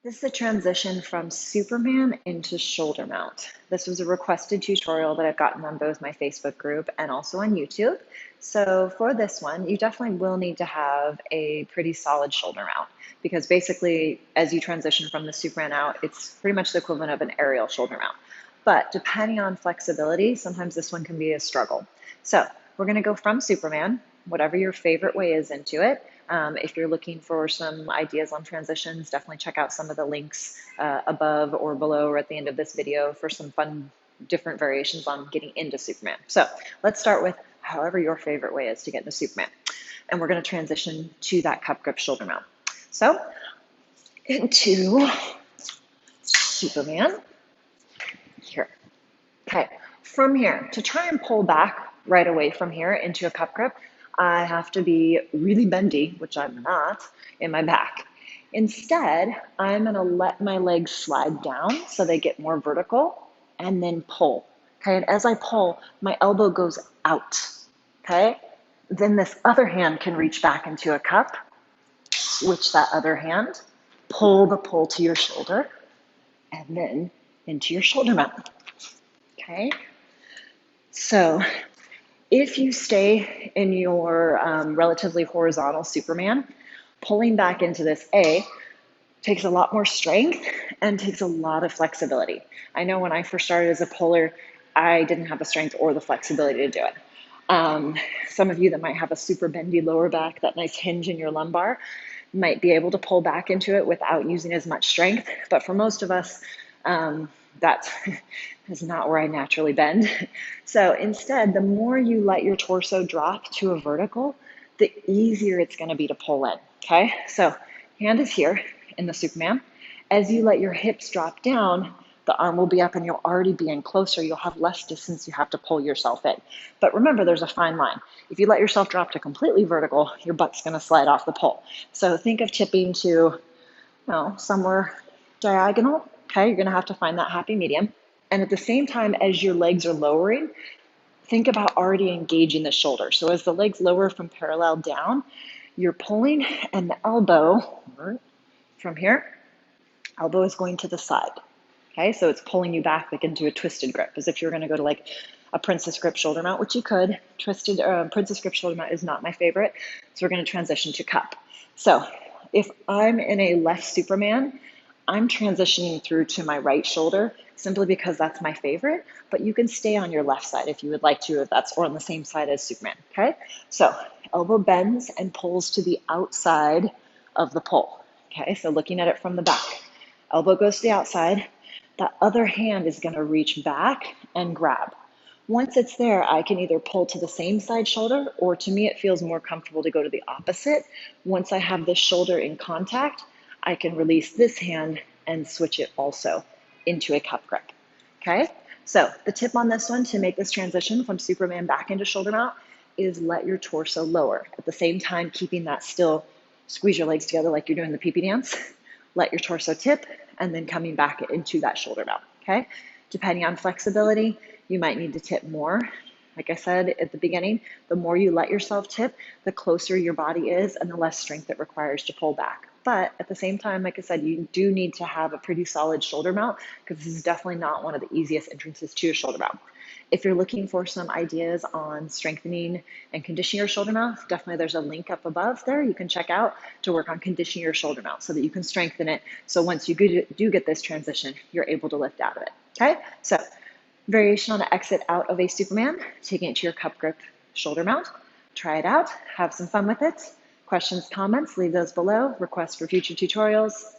This is a transition from Superman into shoulder mount. This was a requested tutorial that I've gotten on both my Facebook group and also on YouTube. So for this one, you definitely will need to have a pretty solid shoulder mount because basically as you transition from the Superman out, it's pretty much the equivalent of an aerial shoulder mount. But depending on flexibility, sometimes this one can be a struggle. So we're gonna go from Superman, whatever your favorite way is into it. If you're looking for some ideas on transitions, definitely check out some of the links above or below or at the end of this video for some fun different variations on getting into Superman. So let's start with however your favorite way is to get into Superman. And we're going to transition to that cup grip shoulder mount. So into Superman here. Okay, from here, to try and pull back right away from here into a cup grip, I have to be really bendy, which I'm not, in my back. Instead, I'm gonna let my legs slide down so they get more vertical and then pull. Okay, and as I pull, my elbow goes out. Okay, then this other hand can reach back into a cup, switch that other hand, pull the pull to your shoulder, and then into your shoulder mount. Okay, so if you stay in your relatively horizontal Superman, pulling back into this takes a lot more strength and takes a lot of flexibility. I know when I first started as a puller, I didn't have the strength or the flexibility to do it. Some of you that might have a super bendy lower back, that nice hinge in your lumbar, might be able to pull back into it without using as much strength. But for most of us, that is not where I naturally bend. So instead, the more you let your torso drop to a vertical, the easier it's going to be to pull in. Okay, so hand is here in the Superman. As you let your hips drop down, the arm will be up and you'll already be in closer. You'll have less distance you have to pull yourself in. But remember, there's a fine line. If you let yourself drop to completely vertical, your butt's going to slide off the pole. So think of tipping to, somewhere diagonal. Okay, you're going to have to find that happy medium. And at the same time as your legs are lowering, think about already engaging the shoulder. So as the legs lower from parallel down, you're pulling and the elbow from here, elbow is going to the side. Okay, so it's pulling you back like into a twisted grip, as if you're going to go to like a princess grip shoulder mount, which you could. Twisted princess grip shoulder mount is not my favorite, so we're going to transition to cup. So if I'm in a left Superman, I'm transitioning through to my right shoulder simply because that's my favorite, but you can stay on your left side if you would like to, if that's or on the same side as Superman. Okay, so elbow bends and pulls to the outside of the pole. Okay, so looking at it from the back, elbow goes to the outside. The other hand is going to reach back and grab. Once it's there, I can either pull to the same side shoulder, or to me, it feels more comfortable to go to the opposite. Once I have this shoulder in contact, I can release this hand and switch it also into a cup grip. Okay, so the tip on this one to make this transition from Superman back into shoulder mount is let your torso lower. At the same time, keeping that still, squeeze your legs together like you're doing the pee-pee dance. Let your torso tip, and then coming back into that shoulder mount, okay? Depending on flexibility, you might need to tip more. Like I said at the beginning, the more you let yourself tip, the closer your body is and the less strength it requires to pull back. But at the same time, like I said, you do need to have a pretty solid shoulder mount because this is definitely not one of the easiest entrances to a shoulder mount. If you're looking for some ideas on strengthening and conditioning your shoulder mount, definitely there's a link up above there you can check out to work on conditioning your shoulder mount so that you can strengthen it. So once you do get this transition, you're able to lift out of it. Okay, so variation on the exit out of a Superman, taking it to your cup grip shoulder mount. Try it out, have some fun with it. Questions, comments, leave those below. Requests for future tutorials.